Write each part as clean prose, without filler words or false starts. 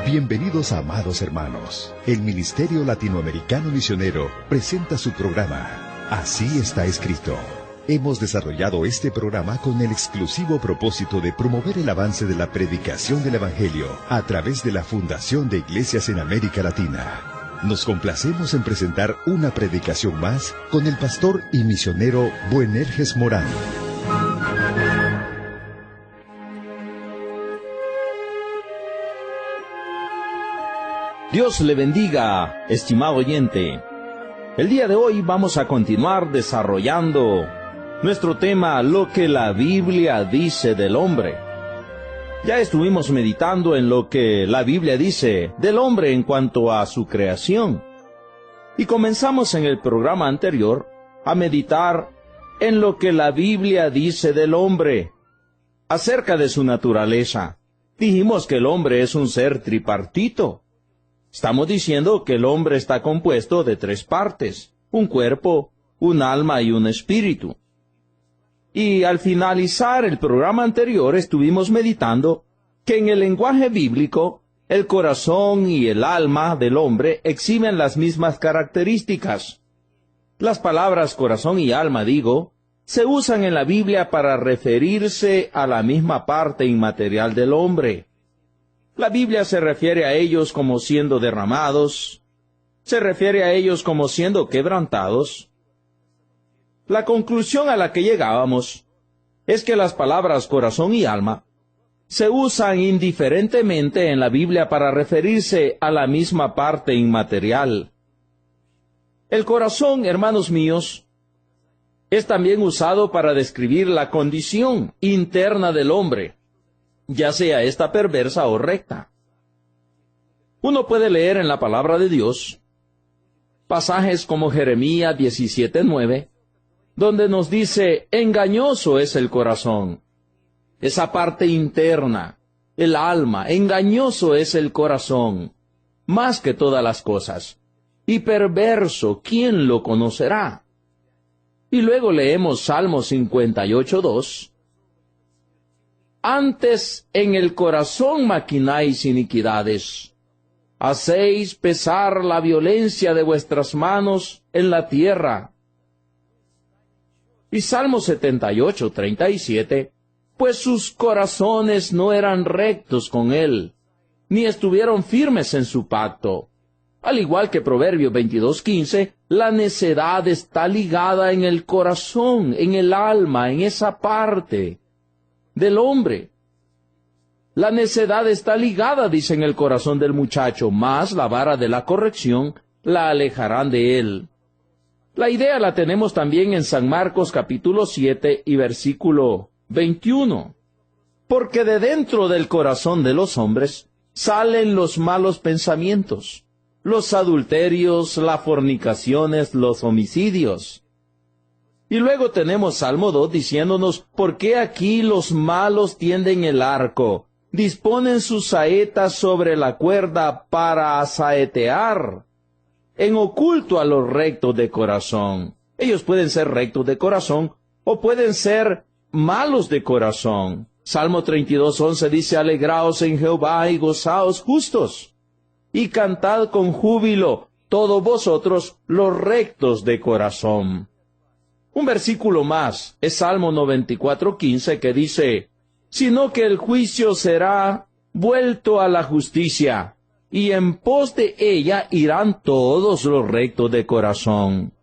Bienvenidos, amados hermanos. El Ministerio Latinoamericano Misionero presenta su programa, Así está escrito. Hemos desarrollado este programa con el exclusivo propósito de promover el avance de la predicación del Evangelio a través de la Fundación de Iglesias en América Latina. Nos complacemos en presentar una predicación más con el pastor y misionero Boanerges Morán. Dios le bendiga, estimado oyente. El día de hoy vamos a continuar desarrollando nuestro tema, lo que la Biblia dice del hombre. Ya estuvimos meditando en lo que la Biblia dice del hombre en cuanto a su creación. Y comenzamos en el programa anterior a meditar en lo que la Biblia dice del hombre, acerca de su naturaleza. Dijimos que el hombre es un ser tripartito. Estamos diciendo que el hombre está compuesto de tres partes: un cuerpo, un alma y un espíritu. Y al finalizar el programa anterior estuvimos meditando que en el lenguaje bíblico el corazón y el alma del hombre exhiben las mismas características. Las palabras corazón y alma, se usan en la Biblia para referirse a la misma parte inmaterial del hombre. La Biblia se refiere a ellos como siendo derramados, se refiere a ellos como siendo quebrantados. La conclusión a la que llegábamos es que las palabras corazón y alma se usan indiferentemente en la Biblia para referirse a la misma parte inmaterial. El corazón, hermanos míos, es también usado para describir la condición interna del hombre, ya sea esta perversa o recta. Uno puede leer en la palabra de Dios pasajes como Jeremías 17:9, donde nos dice: engañoso es el corazón, esa parte interna, el alma, engañoso es el corazón, más que todas las cosas, y perverso, ¿quién lo conocerá? Y luego leemos Salmo 58:2, antes en el corazón maquináis iniquidades, hacéis pesar la violencia de vuestras manos en la tierra. Y Salmo 78:37, pues sus corazones no eran rectos con él, ni estuvieron firmes en su pacto. Al igual que Proverbios 22:15, la necedad está ligada en el corazón, en el alma, en esa parte del hombre. La necedad está ligada, dice, en el corazón del muchacho, mas la vara de la corrección la alejarán de él. La idea la tenemos también en San Marcos capítulo 7 y versículo 21. Porque de dentro del corazón de los hombres salen los malos pensamientos, los adulterios, las fornicaciones, los homicidios. Y luego tenemos Salmo 2 diciéndonos: ¿por qué aquí los malos tienden el arco? Disponen sus saetas sobre la cuerda para asaetear en oculto a los rectos de corazón. Ellos pueden ser rectos de corazón o pueden ser malos de corazón. Salmo 32:11 dice: alegraos en Jehová y gozaos justos, y cantad con júbilo todos vosotros los rectos de corazón. Un versículo más es Salmo 94:15 que dice: sino que el juicio será vuelto a la justicia, y en pos de ella irán todos los rectos de corazón.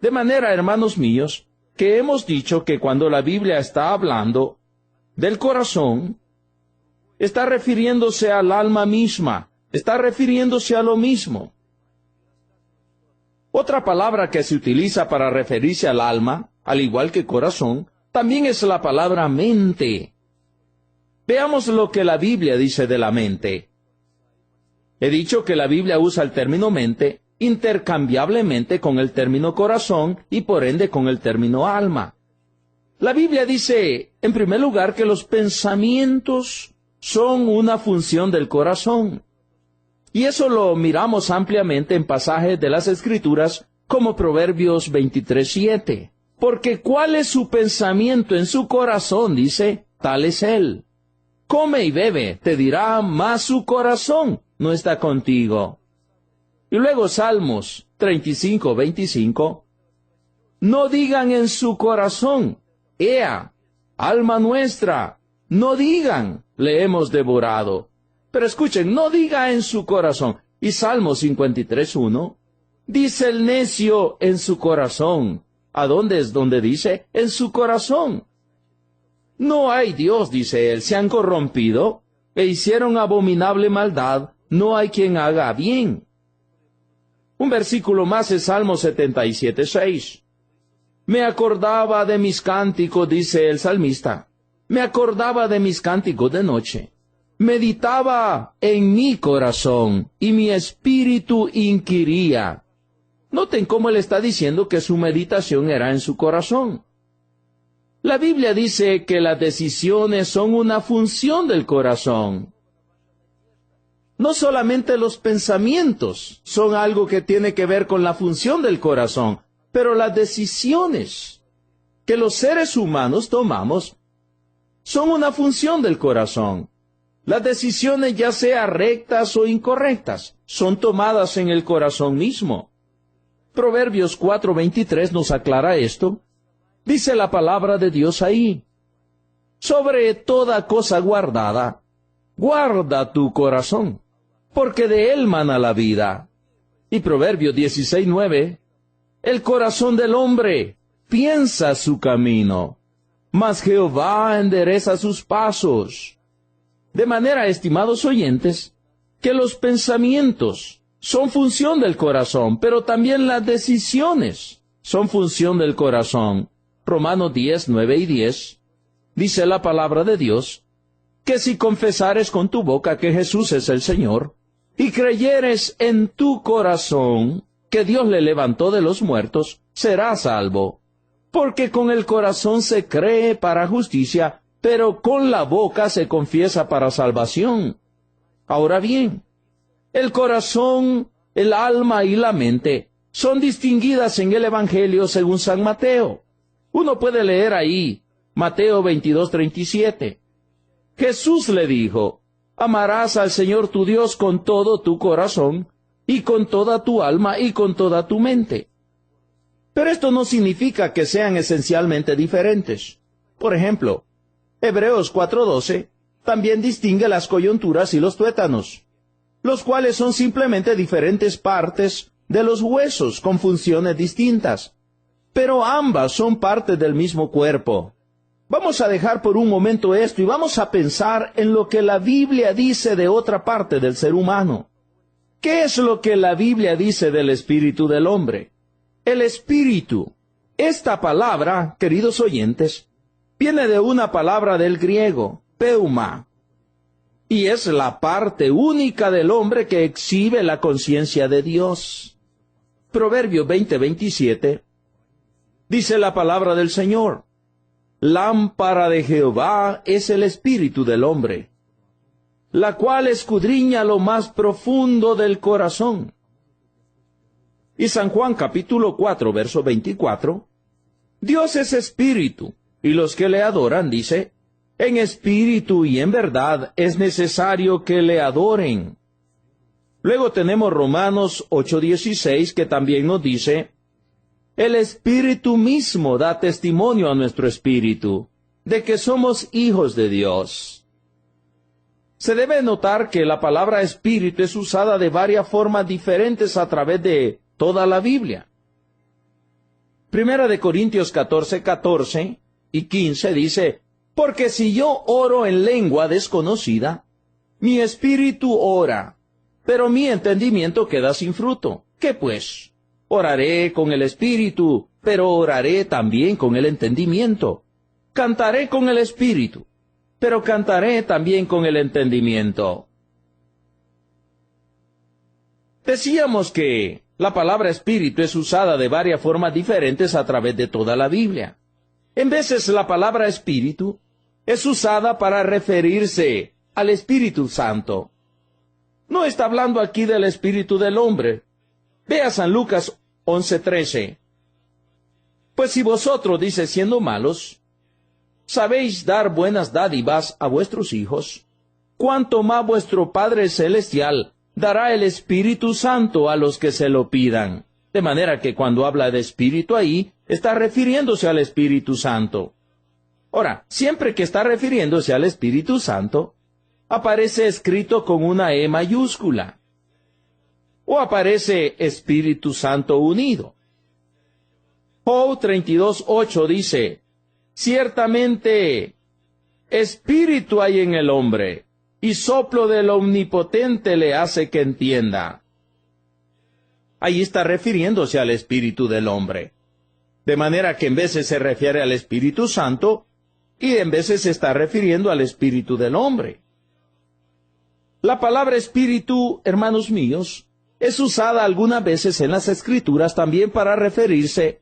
De manera, hermanos míos, que hemos dicho que cuando la Biblia está hablando del corazón, está refiriéndose al alma misma, está refiriéndose a lo mismo. Otra palabra que se utiliza para referirse al alma, al igual que corazón, también es la palabra mente. Veamos lo que la Biblia dice de la mente. He dicho que la Biblia usa el término mente intercambiablemente con el término corazón y por ende con el término alma. La Biblia dice, en primer lugar, que los pensamientos son una función del corazón. Y eso lo miramos ampliamente en pasajes de las Escrituras como Proverbios 23:7. Porque ¿cuál es su pensamiento en su corazón? Dice, tal es él. come y bebe, te dirá, mas su corazón no está contigo. Y luego Salmos 35, 25. No digan en su corazón, ea, alma nuestra, no digan, le hemos devorado. Pero escuchen, no diga en su corazón. Y Salmo 53, 1, dice el necio en su corazón. ¿A dónde es donde dice? En su corazón. No hay Dios, dice él, se han corrompido e hicieron abominable maldad, no hay quien haga bien. Un versículo más es Salmo 77, 6. Me acordaba de mis cánticos, dice el salmista. Me acordaba de mis cánticos de noche. Meditaba en mi corazón y mi espíritu inquiría. Noten cómo él está diciendo que su meditación era en su corazón. La Biblia dice que las decisiones son una función del corazón. No solamente los pensamientos son algo que tiene que ver con la función del corazón, pero las decisiones que los seres humanos tomamos son una función del corazón. Las decisiones, ya sea rectas o incorrectas, son tomadas en el corazón mismo. Proverbios 4:23 nos aclara esto. Dice la palabra de Dios ahí: sobre toda cosa guardada, guarda tu corazón, porque de él mana la vida. Y Proverbios 16:9, el corazón del hombre piensa su camino, mas Jehová endereza sus pasos. De manera, estimados oyentes, que los pensamientos son función del corazón, pero también las decisiones son función del corazón. Romanos 10, 9 y 10, dice la palabra de Dios, que si confesares con tu boca que Jesús es el Señor, y creyeres en tu corazón que Dios le levantó de los muertos, serás salvo. Porque con el corazón se cree para justicia, pero con la boca se confiesa para salvación. Ahora bien, el corazón, el alma y la mente son distinguidas en el Evangelio según San Mateo. Uno puede leer ahí, Mateo 22:37. Jesús le dijo, amarás al Señor tu Dios con todo tu corazón, y con toda tu alma, y con toda tu mente. Pero esto no significa que sean esencialmente diferentes. Por ejemplo, Hebreos 4:12 también distingue las coyunturas y los tuétanos, los cuales son simplemente diferentes partes de los huesos con funciones distintas, pero ambas son parte del mismo cuerpo. Vamos a dejar por un momento esto y vamos a pensar en lo que la Biblia dice de otra parte del ser humano. ¿Qué es lo que la Biblia dice del espíritu del hombre? El espíritu. Esta palabra, queridos oyentes, viene de una palabra del griego, pneuma, y es la parte única del hombre que exhibe la conciencia de Dios. Proverbios 20:27 dice la palabra del Señor: lámpara de Jehová es el espíritu del hombre, la cual escudriña lo más profundo del corazón. Y San Juan capítulo 4, verso 24, Dios es espíritu, y los que le adoran, dice, en espíritu y en verdad es necesario que le adoren. Luego tenemos Romanos 8:16, que también nos dice, el espíritu mismo da testimonio a nuestro espíritu de que somos hijos de Dios. Se debe notar que la palabra espíritu es usada de varias formas diferentes a través de toda la Biblia. Primera de Corintios 14 y 15 dice, porque si yo oro en lengua desconocida, mi espíritu ora, pero mi entendimiento queda sin fruto. ¿Qué pues? Oraré con el espíritu, pero oraré también con el entendimiento. Cantaré con el espíritu, pero cantaré también con el entendimiento. Decíamos que la palabra espíritu es usada de varias formas diferentes a través de toda la Biblia. En veces la palabra espíritu es usada para referirse al Espíritu Santo. No está hablando aquí del espíritu del hombre. Vea San Lucas 11:13. Pues si vosotros, dice, siendo malos, sabéis dar buenas dádivas a vuestros hijos, cuanto más vuestro Padre Celestial dará el Espíritu Santo a los que se lo pidan. De manera que cuando habla de Espíritu ahí, está refiriéndose al Espíritu Santo. Ahora, siempre que está refiriéndose al Espíritu Santo, aparece escrito con una E mayúscula, o aparece Espíritu Santo unido. Job 32:8 dice, ciertamente, espíritu hay en el hombre, y soplo del Omnipotente le hace que entienda. Ahí está refiriéndose al espíritu del hombre. De manera que en veces se refiere al Espíritu Santo, y en veces se está refiriendo al espíritu del hombre. La palabra espíritu, hermanos míos, es usada algunas veces en las Escrituras también para referirse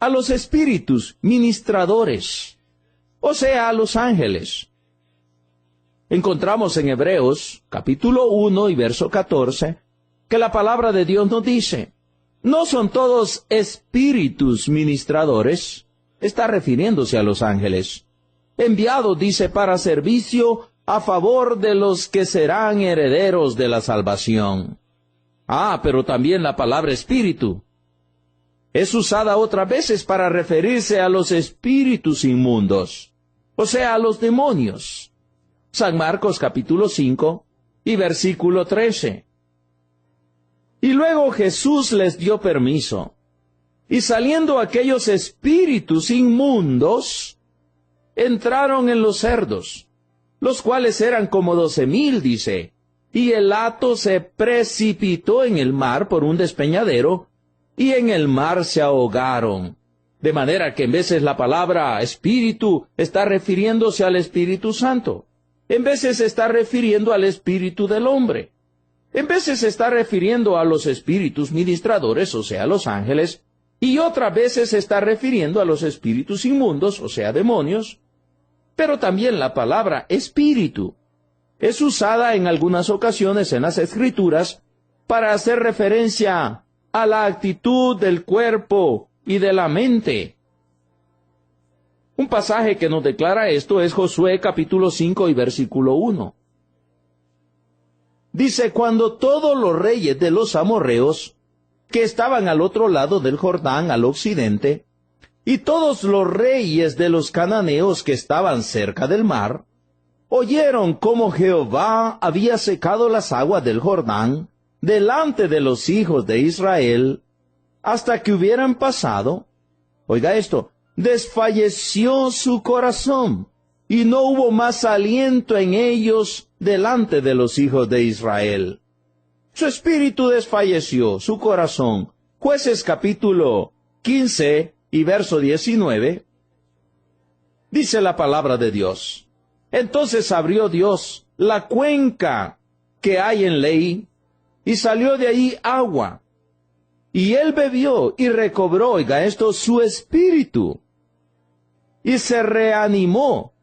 a los espíritus ministradores, o sea, a los ángeles. Encontramos en Hebreos, capítulo 1 y verso 14, que la palabra de Dios nos dice, ¿no son todos espíritus ministradores? Está refiriéndose a los ángeles. Enviados, dice, para servicio a favor de los que serán herederos de la salvación. Pero también la palabra espíritu es usada otras veces para referirse a los espíritus inmundos, o sea, a los demonios. San Marcos capítulo 5 y versículo 13. Y luego Jesús les dio permiso, y saliendo aquellos espíritus inmundos, entraron en los cerdos, los cuales eran como 12,000, dice, y el hato se precipitó en el mar por un despeñadero, y en el mar se ahogaron. De manera que en veces la palabra espíritu está refiriéndose al Espíritu Santo, en veces se está refiriendo al espíritu del hombre, en veces se está refiriendo a los espíritus ministradores, o sea, los ángeles, y otras veces se está refiriendo a los espíritus inmundos, o sea, demonios. Pero también la palabra espíritu es usada en algunas ocasiones en las Escrituras para hacer referencia a la actitud del cuerpo y de la mente. Un pasaje que nos declara esto es Josué capítulo 5 y versículo 1. Dice, cuando todos los reyes de los amorreos, que estaban al otro lado del Jordán, al occidente, y todos los reyes de los cananeos que estaban cerca del mar, oyeron cómo Jehová había secado las aguas del Jordán delante de los hijos de Israel, hasta que hubieran pasado, oiga esto, desfalleció su corazón, y no hubo más aliento en ellos delante de los hijos de Israel. Su espíritu desfalleció, su corazón. Jueces capítulo 15 y verso 19, dice la palabra de Dios. Entonces abrió Dios la cuenca que hay en Lehi, y salió de ahí agua. Y él bebió y recobró, oiga esto, su espíritu, y se reanimó.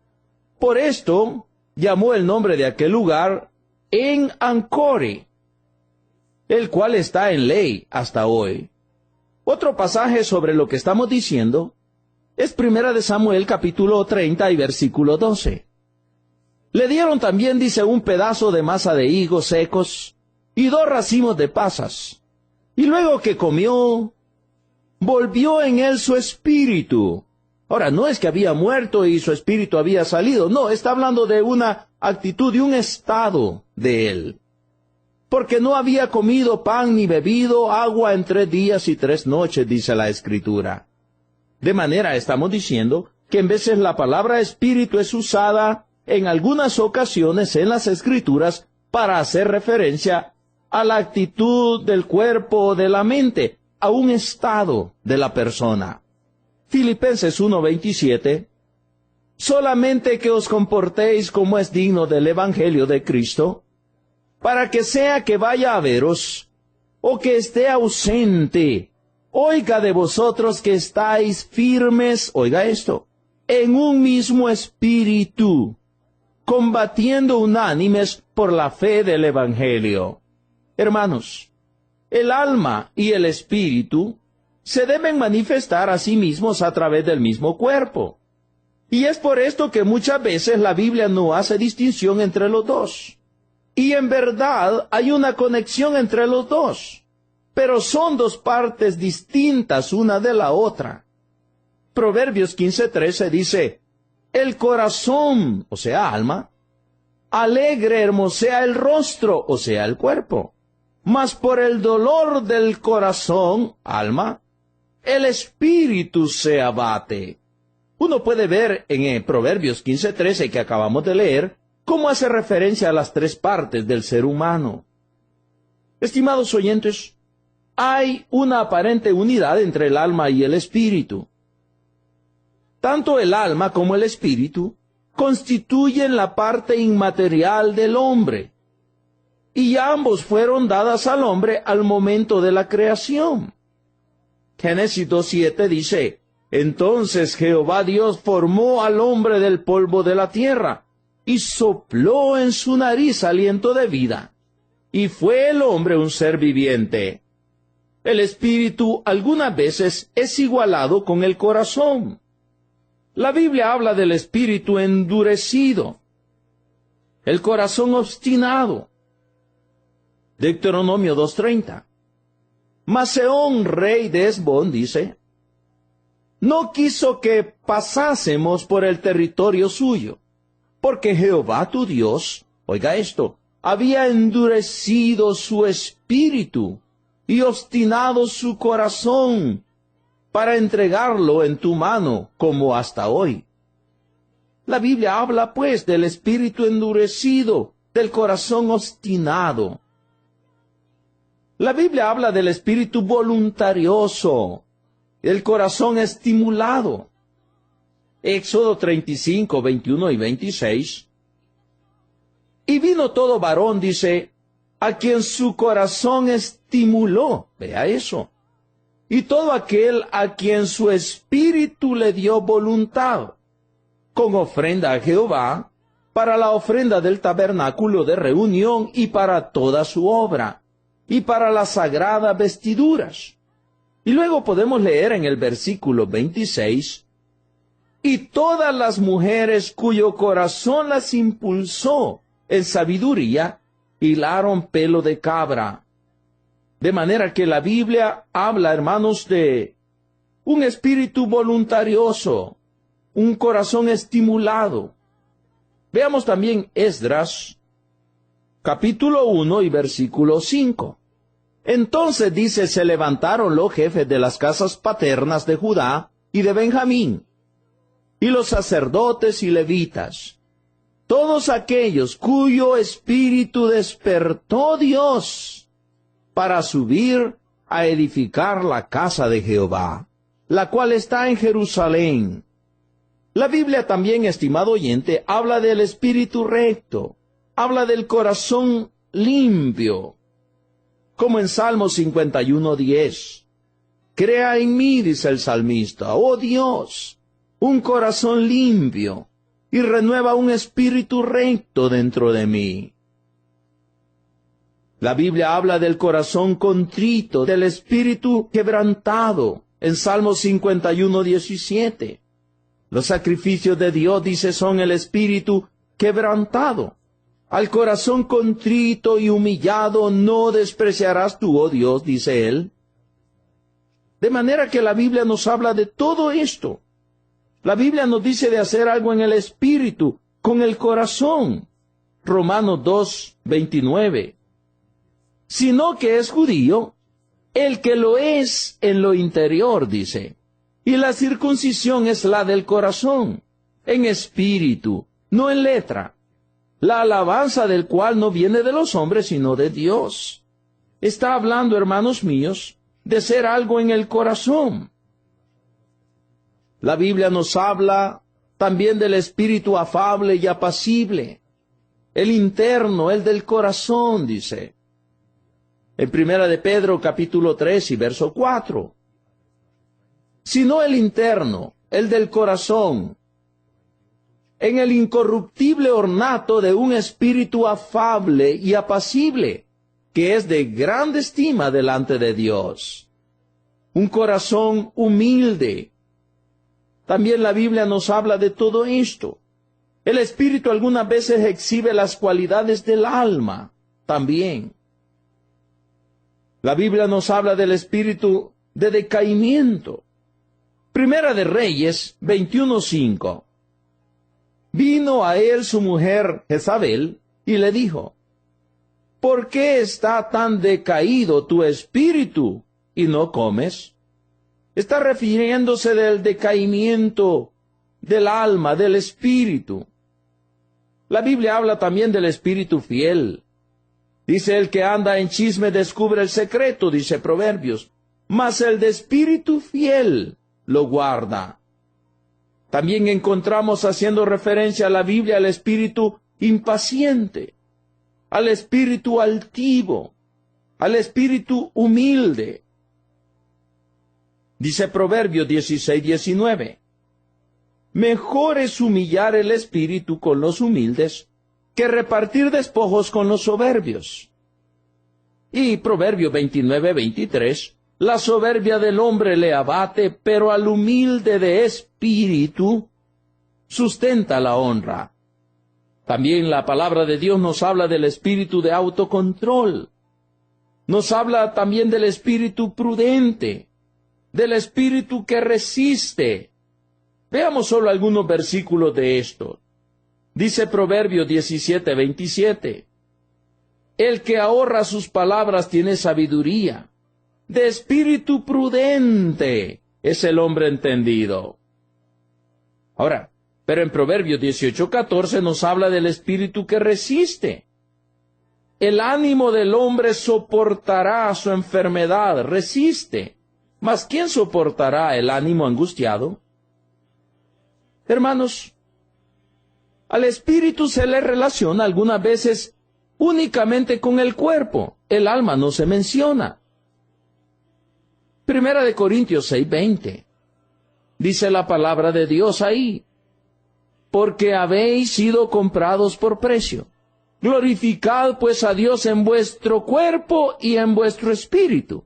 Por esto llamó el nombre de aquel lugar En Ancori, el cual está en Lehi hasta hoy. Otro pasaje sobre lo que estamos diciendo es 1 Samuel capítulo 30 y versículo 12. Le dieron también, dice, un pedazo de masa de higos secos y 2 racimos de pasas. Y luego que comió, volvió en él su espíritu. Ahora, no es que había muerto y su espíritu había salido. No, está hablando de una actitud, de un estado de él. Porque no había comido pan ni bebido agua en 3 días y 3 noches, dice la Escritura. De manera, estamos diciendo que en veces la palabra espíritu es usada en algunas ocasiones en las Escrituras para hacer referencia a la actitud del cuerpo o de la mente, a un estado de la persona. Filipenses 1:27, solamente que os comportéis como es digno del Evangelio de Cristo, para que sea que vaya a veros, o que esté ausente, oiga de vosotros que estáis firmes, oiga esto, en un mismo espíritu, combatiendo unánimes por la fe del Evangelio. Hermanos, el alma y el espíritu se deben manifestar a sí mismos a través del mismo cuerpo. Y es por esto que muchas veces la Biblia no hace distinción entre los dos. Y en verdad hay una conexión entre los dos, pero son dos partes distintas una de la otra. Proverbios 15:13 dice, el corazón, o sea, alma, alegre hermosea el rostro, o sea, el cuerpo. Mas por el dolor del corazón, alma, el espíritu se abate. Uno puede ver en Proverbios 15:13 que acabamos de leer, cómo hace referencia a las tres partes del ser humano. Estimados oyentes, hay una aparente unidad entre el alma y el espíritu. Tanto el alma como el espíritu constituyen la parte inmaterial del hombre, y ambos fueron dadas al hombre al momento de la creación. Génesis 2:7 dice, entonces Jehová Dios formó al hombre del polvo de la tierra, y sopló en su nariz aliento de vida, y fue el hombre un ser viviente. El espíritu algunas veces es igualado con el corazón. La Biblia habla del espíritu endurecido, el corazón obstinado. Deuteronomio 2:30. Mas Sehón, rey de Hesbón, dice, no quiso que pasásemos por el territorio suyo, porque Jehová tu Dios, oiga esto, había endurecido su espíritu y obstinado su corazón para entregarlo en tu mano, como hasta hoy. La Biblia habla, pues, del espíritu endurecido, del corazón obstinado. La Biblia habla del espíritu voluntarioso, del corazón estimulado. Éxodo 35, 21 y 26. Y vino todo varón, dice, a quien su corazón estimuló. Vea eso. Y todo aquel a quien su espíritu le dio voluntad, con ofrenda a Jehová, para la ofrenda del tabernáculo de reunión y para toda su obra, y para las sagradas vestiduras. Y luego podemos leer en el versículo 26, y todas las mujeres cuyo corazón las impulsó en sabiduría, hilaron pelo de cabra. De manera que la Biblia habla, hermanos, de un espíritu voluntarioso, un corazón estimulado. Veamos también Esdras, capítulo 1 y versículo 5. Entonces dice, se levantaron los jefes de las casas paternas de Judá y de Benjamín, y los sacerdotes y levitas, todos aquellos cuyo espíritu despertó Dios para subir a edificar la casa de Jehová, la cual está en Jerusalén. La Biblia también, estimado oyente, habla del espíritu recto, habla del corazón limpio, como en Salmo 51:10. Crea en mí, dice el salmista, oh Dios, un corazón limpio, y renueva un espíritu recto dentro de mí. La Biblia habla del corazón contrito, del espíritu quebrantado, en Salmo 51:17. Los sacrificios de Dios, dice, son el espíritu quebrantado. Al corazón contrito y humillado no despreciarás tú, oh Dios, dice él. De manera que la Biblia nos habla de todo esto. La Biblia nos dice de hacer algo en el espíritu, con el corazón. Romanos 2:29. Sino que es judío el que lo es en lo interior, dice. Y la circuncisión es la del corazón, en espíritu, no en letra. La alabanza del cual no viene de los hombres, sino de Dios. Está hablando, hermanos míos, de ser algo en el corazón. La Biblia nos habla también del espíritu afable y apacible. El interno, el del corazón, dice. En Primera de Pedro, capítulo 3 y verso 4. Sino el interno, el del corazón, en el incorruptible ornato de un espíritu afable y apacible, que es de grande estima delante de Dios. Un corazón humilde, También la Biblia nos habla de todo esto. El Espíritu algunas veces exhibe las cualidades del alma también. La Biblia nos habla del espíritu de decaimiento. Primera de Reyes 21:5. Vino a él su mujer Jezabel y le dijo: ¿por qué está tan decaído tu espíritu y no comes? Está refiriéndose del decaimiento del alma, del espíritu. La Biblia habla también del espíritu fiel. Dice: el que anda en chisme descubre el secreto, dice Proverbios, mas el de espíritu fiel lo guarda. También encontramos, haciendo referencia a la Biblia, al espíritu impaciente, al espíritu altivo, al espíritu humilde. Dice Proverbios 16:19, mejor es humillar el espíritu con los humildes que repartir despojos con los soberbios. Y Proverbios 29:23, la soberbia del hombre le abate, pero al humilde de espíritu sustenta la honra. También la palabra de Dios nos habla del espíritu de autocontrol. Nos habla también del espíritu prudente, del espíritu que resiste. Veamos solo algunos versículos de esto. Dice Proverbios 17:27, el que ahorra sus palabras tiene sabiduría, de espíritu prudente es el hombre entendido. Ahora, pero en Proverbios 18:14 nos habla del espíritu que resiste. El ánimo del hombre soportará su enfermedad, resiste. Mas ¿quién soportará el ánimo angustiado? Hermanos, al espíritu se le relaciona algunas veces únicamente con el cuerpo. El alma no se menciona. Primera de Corintios 6:20. Dice la palabra de Dios ahí: porque habéis sido comprados por precio. Glorificad pues a Dios en vuestro cuerpo y en vuestro espíritu,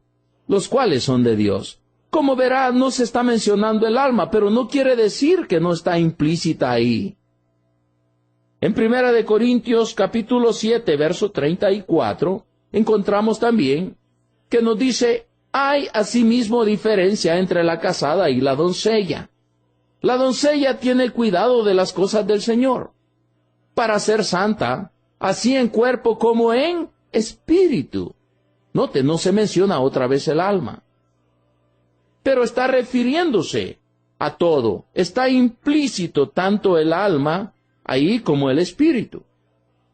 los cuales son de Dios. Como verá, no se está mencionando el alma, pero no quiere decir que no está implícita ahí. En Primera de Corintios capítulo 7, verso 34, encontramos también que nos dice: hay asimismo diferencia entre la casada y la doncella. La doncella tiene cuidado de las cosas del Señor, para ser santa, así en cuerpo como en espíritu. Note, no se menciona otra vez el alma, pero está refiriéndose a todo. Está implícito tanto el alma ahí como el espíritu.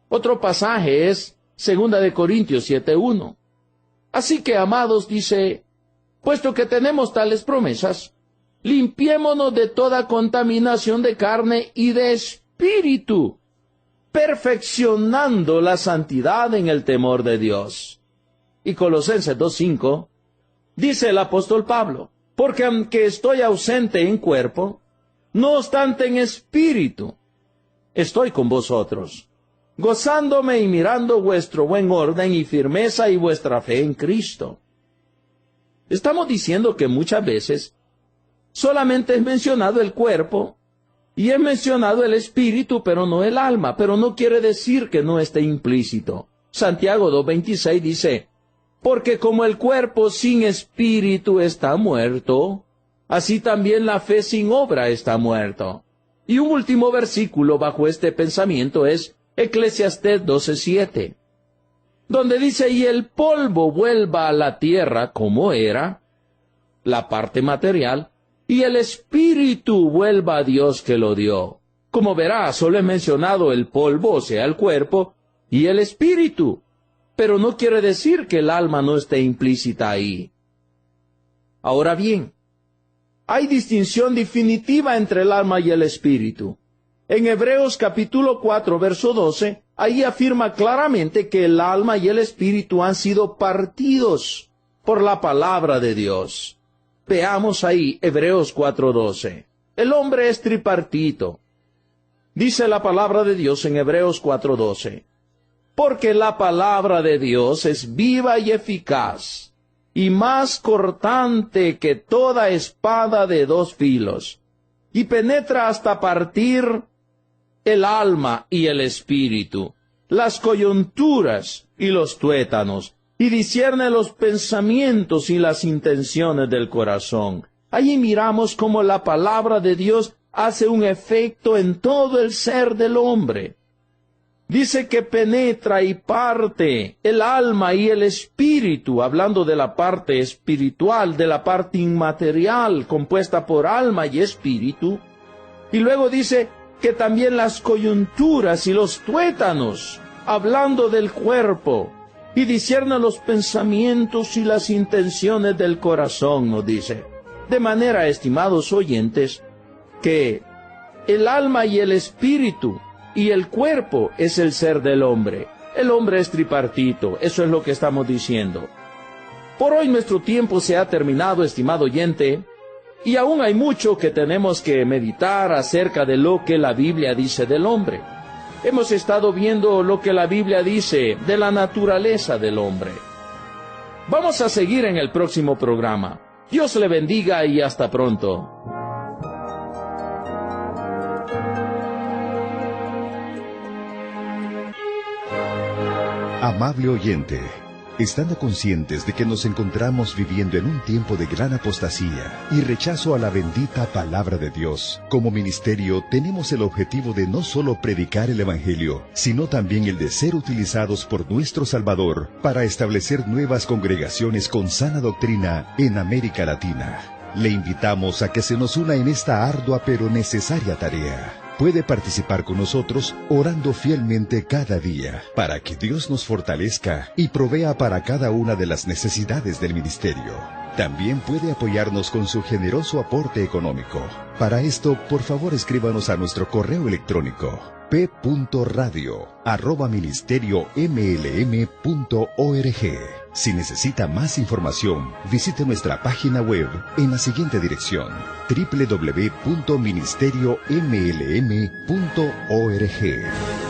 Otro pasaje es 2 de Corintios 7:1. Así que, amados, dice, puesto que tenemos tales promesas, limpiémonos de toda contaminación de carne y de espíritu, perfeccionando la santidad en el temor de Dios. Y Colosenses 2:5, dice el apóstol Pablo: porque aunque estoy ausente en cuerpo, no obstante en espíritu estoy con vosotros, gozándome y mirando vuestro buen orden y firmeza y vuestra fe en Cristo. Estamos diciendo que muchas veces solamente es mencionado el cuerpo y es mencionado el espíritu, pero no el alma, pero no quiere decir que no esté implícito. Santiago 2:26 dice: porque como el cuerpo sin espíritu está muerto, así también la fe sin obra está muerto. Y un último versículo bajo este pensamiento es Eclesiastés 12:7, donde dice: y el polvo vuelva a la tierra como era, la parte material, y el espíritu vuelva a Dios que lo dio. Como verá, solo he mencionado el polvo, o sea, el cuerpo, y el espíritu, pero no quiere decir que el alma no esté implícita ahí. Ahora bien, hay distinción definitiva entre el alma y el espíritu. En Hebreos capítulo 4, verso 12, ahí afirma claramente que el alma y el espíritu han sido partidos por la palabra de Dios. Veamos ahí Hebreos 4:12. El hombre es tripartito. Dice la palabra de Dios en Hebreos 4:12. Porque la palabra de Dios es viva y eficaz, y más cortante que toda espada de dos filos, y penetra hasta partir el alma y el espíritu, las coyunturas y los tuétanos, y discierne los pensamientos y las intenciones del corazón. Allí miramos cómo la palabra de Dios hace un efecto en todo el ser del hombre. Dice que penetra y parte el alma y el espíritu, hablando de la parte espiritual, de la parte inmaterial, compuesta por alma y espíritu. Y luego dice que también las coyunturas y los tuétanos, hablando del cuerpo, y discierne los pensamientos y las intenciones del corazón, nos dice. De manera, estimados oyentes, que el alma y el espíritu y el cuerpo es el ser del hombre. El hombre es tripartito, eso es lo que estamos diciendo. Por hoy nuestro tiempo se ha terminado, estimado oyente, y aún hay mucho que tenemos que meditar acerca de lo que la Biblia dice del hombre. Hemos estado viendo lo que la Biblia dice de la naturaleza del hombre. Vamos a seguir en el próximo programa. Dios le bendiga y hasta pronto. Amable oyente, estando conscientes de que nos encontramos viviendo en un tiempo de gran apostasía y rechazo a la bendita palabra de Dios, como ministerio tenemos el objetivo de no solo predicar el Evangelio, sino también el de ser utilizados por nuestro Salvador para establecer nuevas congregaciones con sana doctrina en América Latina. Le invitamos a que se nos una en esta ardua pero necesaria tarea. Puede participar con nosotros orando fielmente cada día para que Dios nos fortalezca y provea para cada una de las necesidades del ministerio. También puede apoyarnos con su generoso aporte económico. Para esto, por favor, escríbanos a nuestro correo electrónico p.radio@ministeriomlm.org. Si necesita más información, visite nuestra página web en la siguiente dirección: www.ministeriomlm.org.